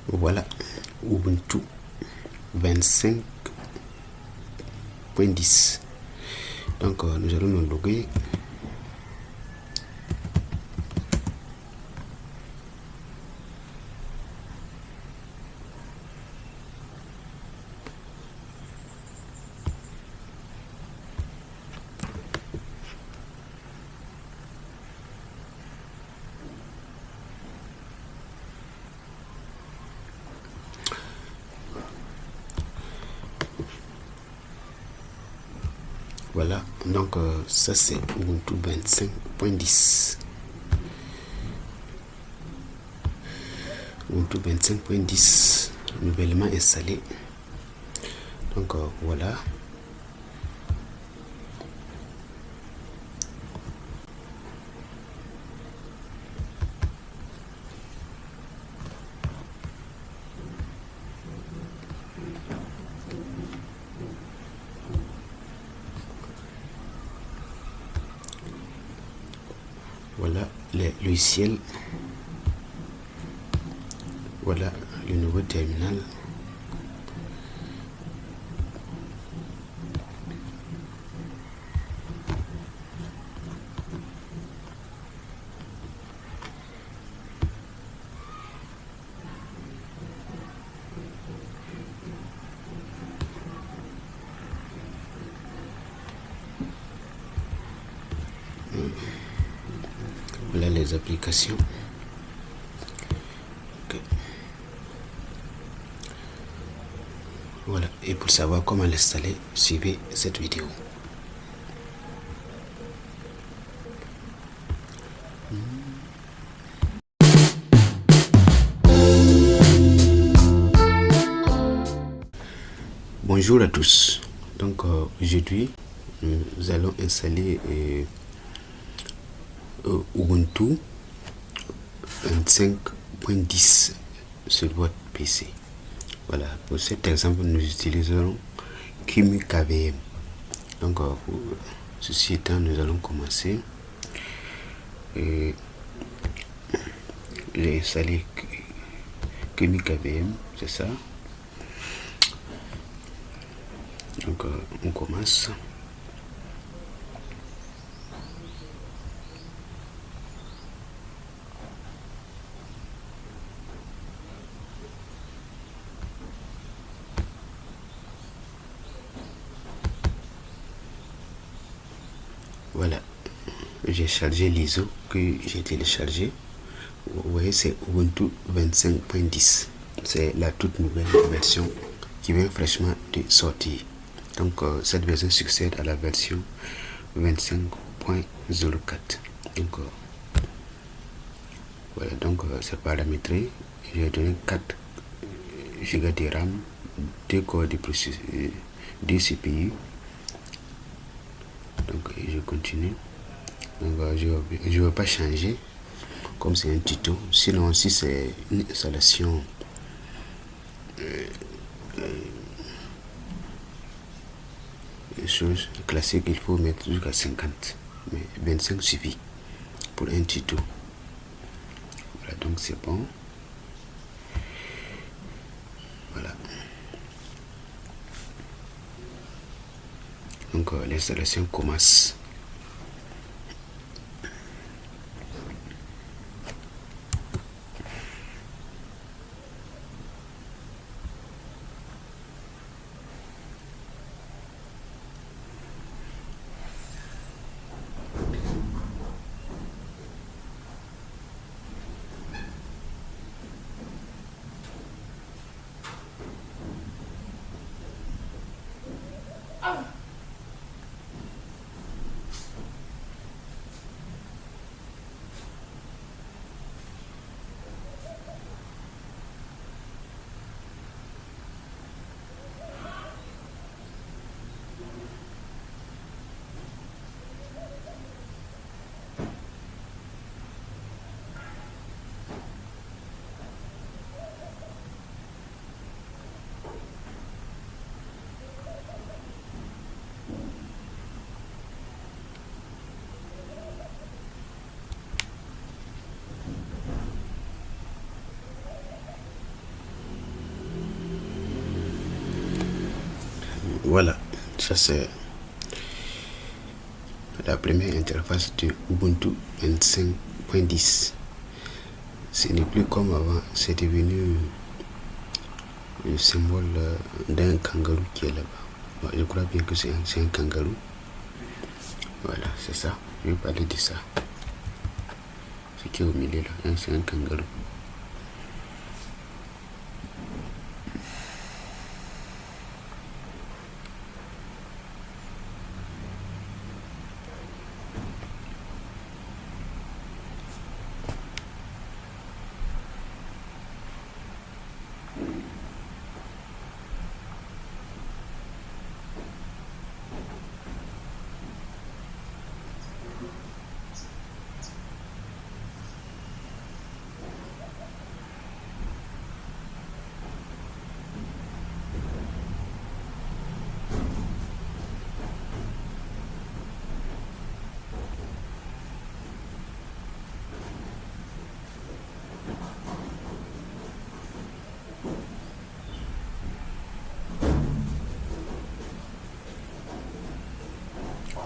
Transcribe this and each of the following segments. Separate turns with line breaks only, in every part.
Voilà, Ubuntu 25.10. Donc nous allons nous loguer. Voilà, donc ça c'est Ubuntu 25.10. Ubuntu 25.10 nouvellement installé. Donc voilà. Voilà les logiciels. Voilà le nouveau terminal. Voilà les applications. Okay. Voilà, et pour savoir comment l'installer, suivez cette vidéo. Bonjour à tous. Donc aujourd'hui, nous allons installer Ubuntu 25.10 sur votre PC. Voilà, pour cet exemple, nous utiliserons QEMU-KVM. Donc, pour ceci étant, nous allons commencer. J'ai installé QEMU-KVM, c'est ça. Donc, on commence. Voilà, j'ai chargé l'ISO que j'ai téléchargé. Vous voyez, c'est Ubuntu 25.10. C'est la toute nouvelle version qui vient fraîchement de sortir. Donc, cette version succède à la version 25.04. Donc, voilà, donc c'est paramétré. J'ai donné 4 Go de RAM, 2 corps de processus, 2 CPU. Donc je continue. Donc je ne vais pas changer comme c'est un tuto. Sinon si c'est une installation une chose classique, il faut mettre jusqu'à 50. Mais 25 suffit pour un tuto. Voilà, donc c'est bon. Voilà. Donc l'installation commence. Voilà, ça c'est la première interface de Ubuntu 25.10. Ce n'est plus comme avant, c'est devenu le symbole d'un kangourou qui est là-bas. Je crois bien que c'est un kangourou. Voilà, c'est ça. Je vais parler de ça. Ce qui est au milieu là, c'est un kangourou.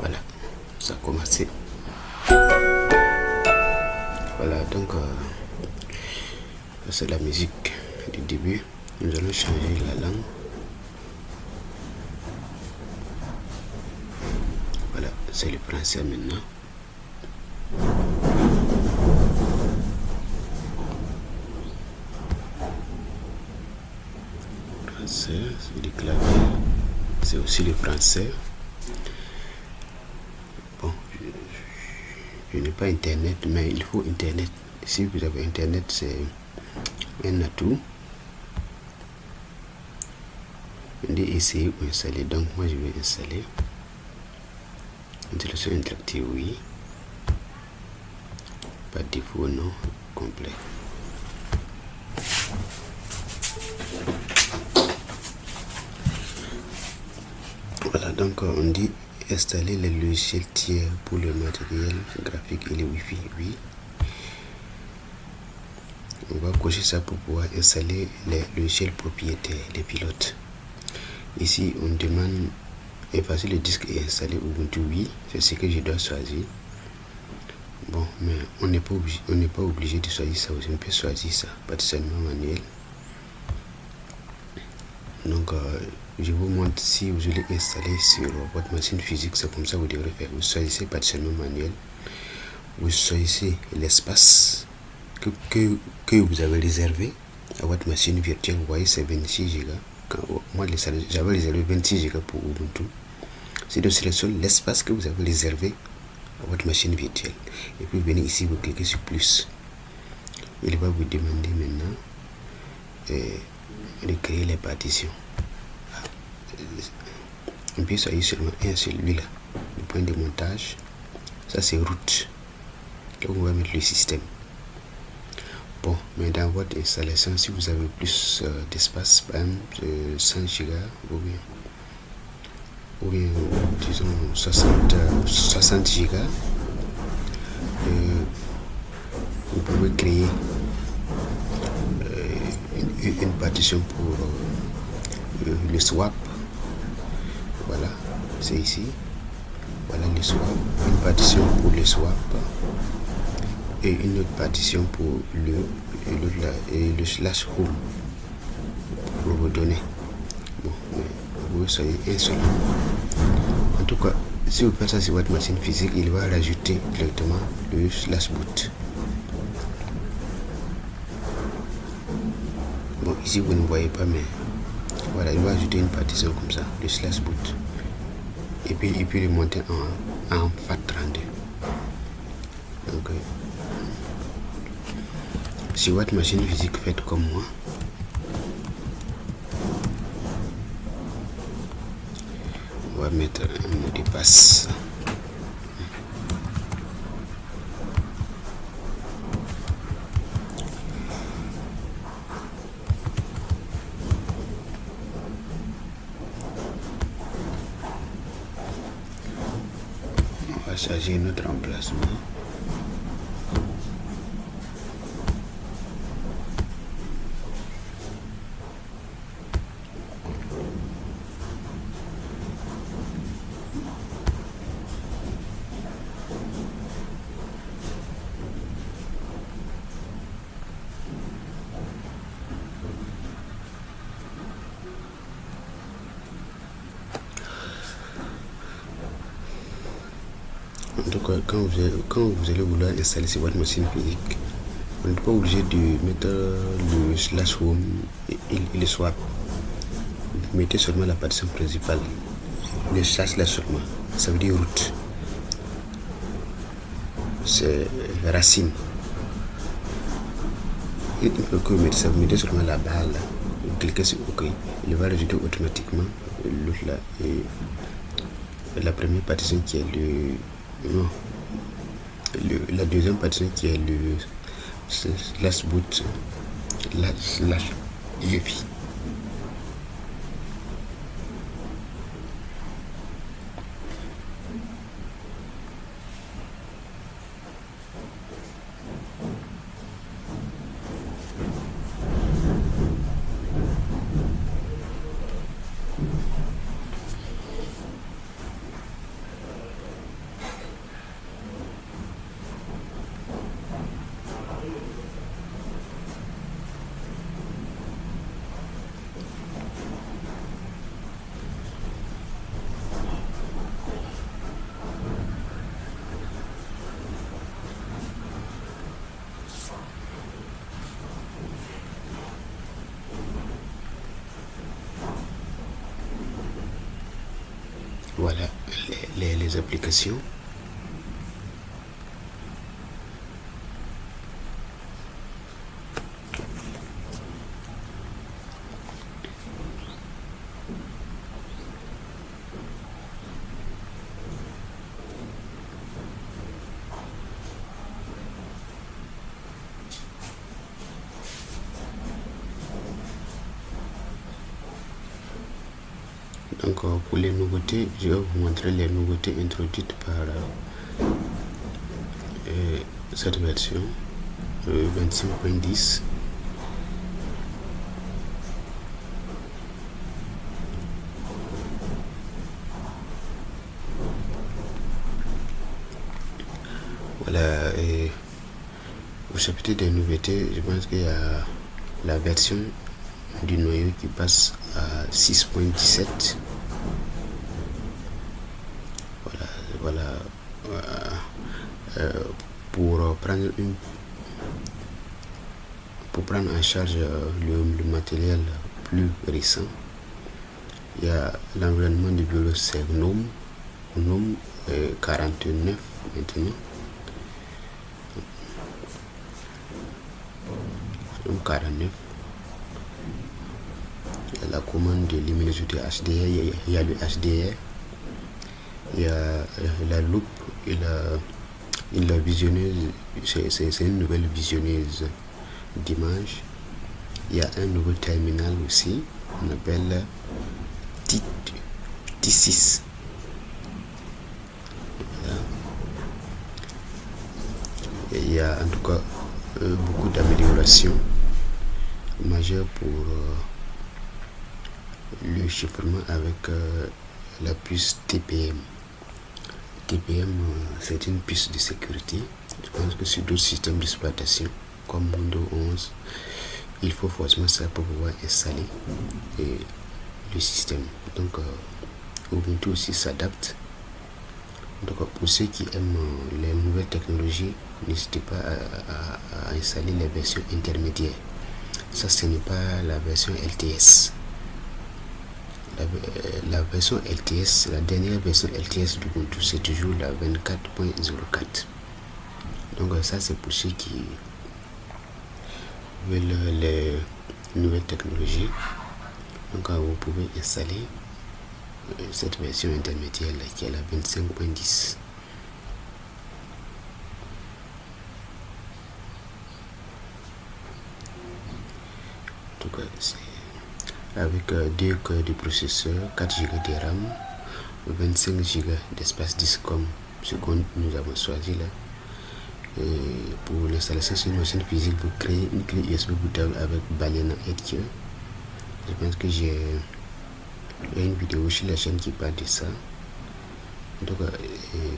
Voilà, ça a commencé. Voilà, donc c'est la musique du début. Nous allons changer la langue. Voilà, c'est le français maintenant. Français, c'est le clavier. C'est aussi le français. Bon, je n'ai pas internet, mais il faut internet. Si vous avez internet, c'est un atout. On dit essayer ou installer. Donc moi je vais installer. Installation interactive, oui. Pas de défaut, non. Complet. Voilà, donc on dit installer les logiciels tiers pour le matériel graphique et le Wi-Fi, oui. On va cocher ça pour pouvoir installer les logiciels propriétaires, les pilotes. Ici, on demande effacer le disque et installer Ubuntu, oui. C'est ce que je dois choisir. Bon, mais on n'est pas obligé de choisir ça aussi. On peut choisir ça, partitionnement manuel. Donc, je vous montre si vous voulez installer sur votre machine physique, c'est comme ça que vous devrez faire. Vous choisissez partitionnement manuel. Vous choisissez l'espace que vous avez réservé à votre machine virtuelle. Vous voyez, c'est 26 Go. Moi, j'avais réservé 26 Go pour Ubuntu. C'est de sélectionner l'espace que vous avez réservé à votre machine virtuelle. Et puis, venez ici, vous cliquez sur plus. Il va vous demander maintenant de créer les partitions. On peut choisir seulement celui-là, le point de montage. Ça, c'est route. Là, on va mettre le système. Bon, mais dans votre installation, si vous avez plus d'espace, par exemple 100 Go ou bien disons 60 Go, vous pouvez créer une partition pour le swap. Voilà, c'est ici. Voilà le swap, une partition pour le swap et une autre partition pour le slash home pour vos données. Bon, vous choisissez un seul. En tout cas, si vous faites ça sur votre machine physique, il va rajouter directement le slash boot. Bon, ici vous ne voyez pas, mais voilà, il va ajouter une partition comme ça, le slash boot. Et puis il peut le monter en FAT32. Donc, si votre machine physique faites comme moi, on va mettre un mot de passe. On va charger notre emplacement. Donc, quand vous allez vouloir installer sur votre machine physique, vous n'êtes pas obligé de mettre le slash home et le swap. Vous mettez seulement la partition principale, le slash là seulement, ça veut dire root. C'est racine. Une fois que vous mettez seulement la barre là, vous cliquez sur OK, il va rajouter automatiquement l'autre là. Et la première partition qui est la deuxième partition qui est le slash boot slash UEFI. Voilà les applications. Donc pour les nouveautés, je vais vous montrer les nouveautés introduites par cette version 25.10. Voilà, et au chapitre des nouveautés, je pense qu'il y a la version du noyau qui passe à 6.17. Voilà, pour prendre en charge le matériel plus récent, il y a l'environnement de bureau, c'est GNOME 49 maintenant. GNOME 49. Il y a la commande de luminosité HDR, il y a le HDR, il y a la loupe et la visionneuse, c'est une nouvelle visionneuse d'image. Il y a un nouveau terminal aussi, on appelle T6. Voilà. Et il y a en tout cas beaucoup d'améliorations majeures pour le chiffrement avec la puce TPM. TPM, c'est une puce de sécurité. Je pense que sur d'autres systèmes d'exploitation comme Windows 11, il faut forcément ça pour pouvoir installer le système. Donc Ubuntu aussi s'adapte. Donc pour ceux qui aiment les nouvelles technologies, n'hésitez pas à installer les versions intermédiaires. Ça, ce n'est pas la version LTS. La version LTS, la dernière version LTS d'Ubuntu, c'est toujours la 24.04. Donc ça, c'est pour ceux qui veulent les nouvelles technologies. Donc vous pouvez installer cette version intermédiaire là, qui est la 25.10. Donc c'est avec 2 cœurs de processeur, 4 Go de RAM, 25 Go d'espace disque comme ce que nous avons choisi là. Et pour l'installation sur une machine physique, vous créez une clé USB bootable avec Balena Edge. Je pense que j'ai une vidéo sur la chaîne qui parle de ça. Donc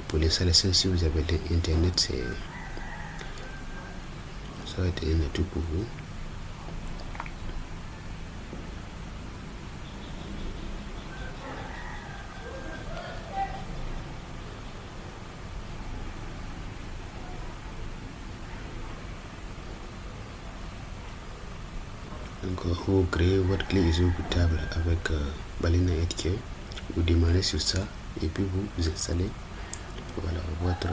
pour l'installation, si vous avez l'internet, ça va être un atout pour vous. Donc, vous créez votre clé ISO bootable avec Balena Headkey. Vous démarrez sur ça et puis vous installez voilà, votre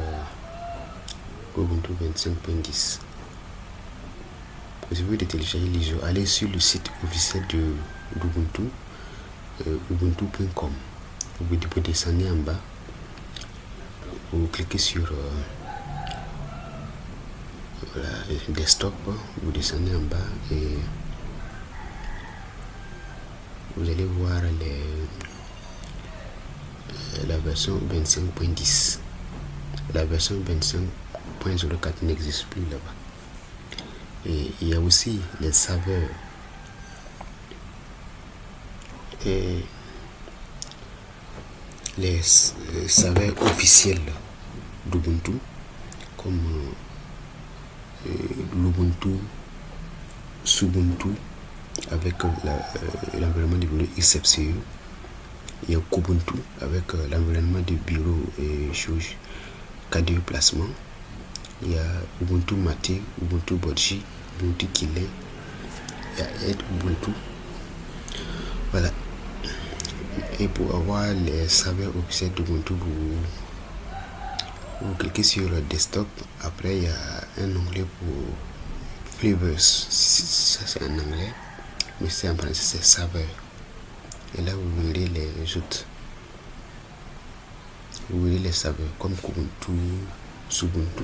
Ubuntu 25.10. Si vous voulez télécharger l'ISO, allez sur le site officiel d'Ubuntu, ubuntu.com. Vous descendez en bas, vous cliquez sur voilà, desktop, vous descendez en bas et vous allez voir la version 25.10. La version 25.04 n'existe plus là-bas. Et il y a aussi les serveurs et les serveurs officiels d'Ubuntu comme l'Ubuntu, Subuntu avec l'environnement de bureau XFCE. Il y a Kubuntu avec l'environnement de bureau et chose KDE placement. Il y a Ubuntu Mate, Ubuntu Bodji, Ubuntu Killer, il y a Ubuntu. Voilà. Et pour avoir les serveurs officiels d'Ubuntu, vous cliquez sur le desktop. Après, il y a un onglet pour flavors. Ça, c'est en anglais, mais c'est en français, c'est serveur. Et là, vous verrez les autres. Vous verrez les serveurs comme Kubuntu, Subuntu,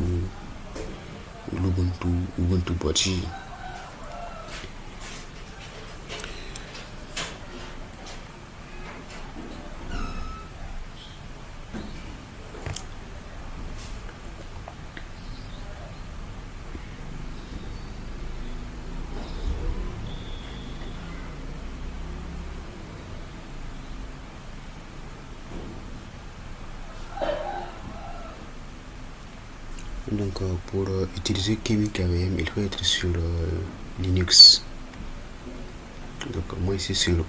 Lubuntu, Ubuntu Bodji. Donc pour utiliser Kemi KVM, il faut être sur Linux. Donc moi ici sur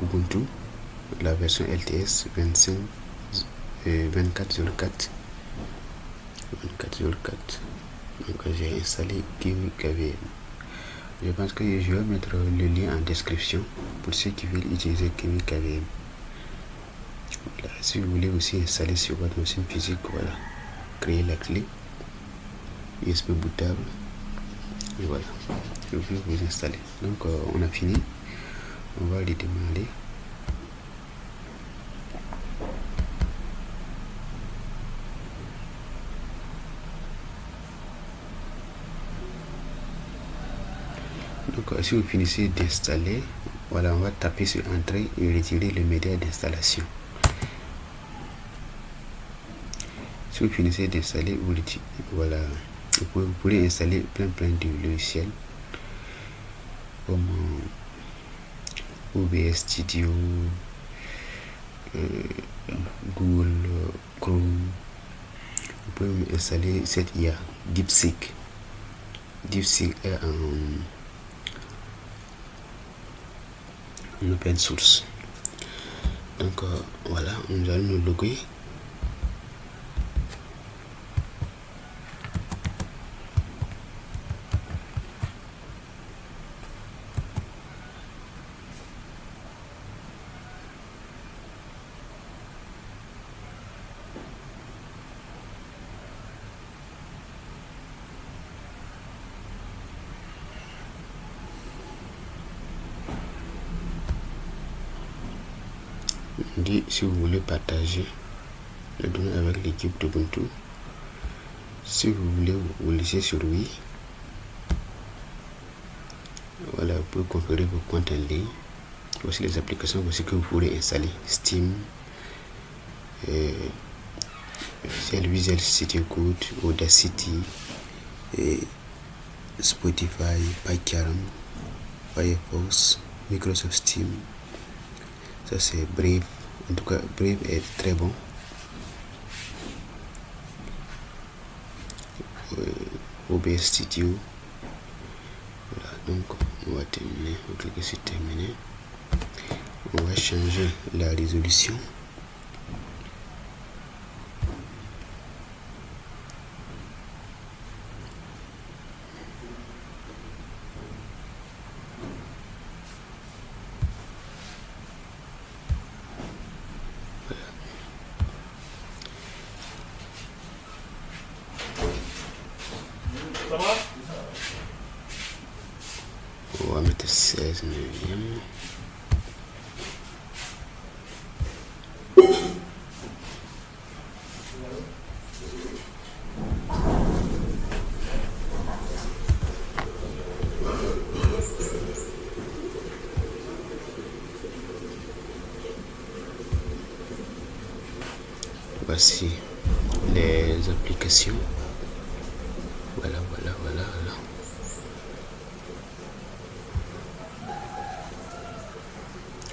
Ubuntu, la version LTS 25 24.04. Donc j'ai installé Kemi KVM. Je pense que je vais mettre le lien en description pour ceux qui veulent utiliser Kemi KVM. Voilà. Si vous voulez aussi installer sur votre machine physique, voilà, créer la clé USB bootable et voilà, je vais vous installer. Donc on a fini, on va les démarrer. Donc si vous finissez d'installer, voilà, on va taper sur entrée et retirer le média d'installation. Si vous finissez d'installer, vous retirez, voilà, vous pourrez installer plein de logiciels comme OBS Studio, Google Chrome. Vous pouvez installer cette IA DeepSeek. DeepSeek est en open source. Donc voilà, nous allons nous loguer. Dit si vous voulez partager les données avec l'équipe d'Ubuntu. Si vous voulez, vous laissez sur oui. Voilà, vous pouvez configurer vos comptes en ligne. Voici les applications aussi que vous pourrez installer: Steam, Visual Studio Code, Audacity, Spotify, PyCharm, Firefox, Microsoft Steam. Ça c'est Brave. En tout cas, Brave est très bon. OBS Studio. Voilà, donc on va terminer. On va cliquer sur terminer. On va changer la résolution. On va mettre 16 neuvième. Voici les applications. Voilà.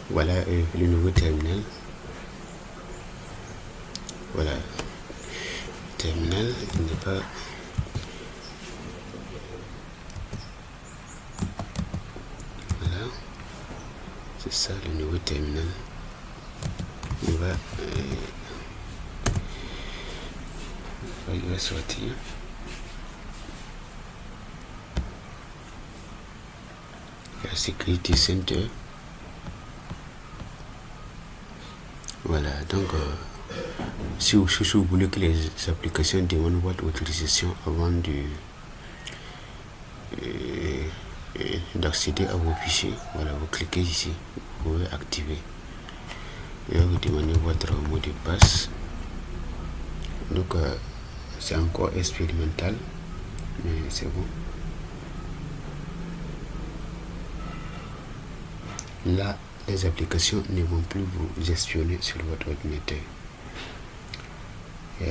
Voilà le nouveau terminal. Voilà. Terminal, il n'est pas... Voilà. C'est ça le nouveau terminal. Il va sortir. La Security Center. Voilà, donc si vous voulez que les applications demandent votre autorisation avant d'accéder à vos fichiers, voilà, vous cliquez ici, vous pouvez activer. Et vous demandez votre mot de passe. Donc c'est encore expérimental, mais c'est bon. Là, les applications ne vont plus vous gestionner sur votre ordinateur. Il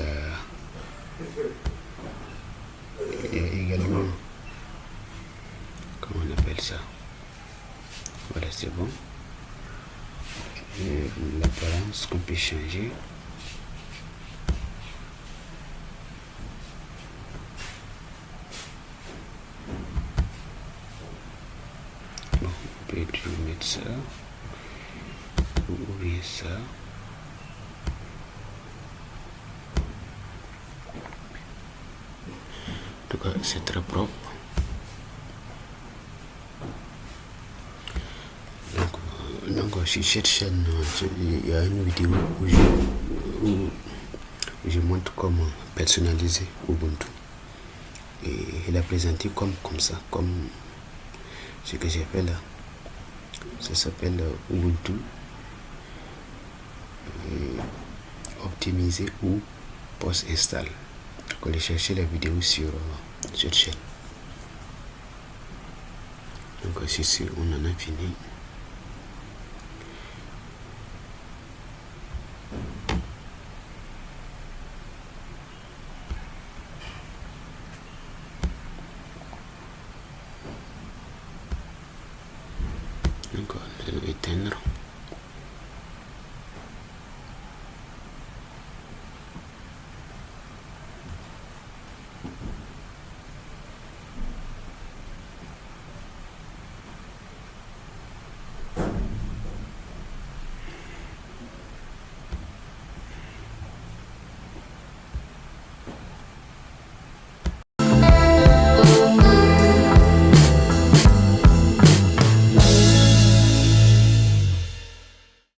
y a également, comment on appelle ça? Voilà, c'est bon. L'apparence qu'on peut changer. Bon, on peut mettre ça. Vous oubliez ça. En tout cas, c'est très propre. Donc sur cette chaîne, il y a une vidéo où je montre comment personnaliser Ubuntu. Et il a présenté comme ça, comme ce que j'ai fait là. Ça s'appelle Ubuntu optimiser ou post-install. Vous allez chercher la vidéo sur cette chaîne. Donc ici on en a fini.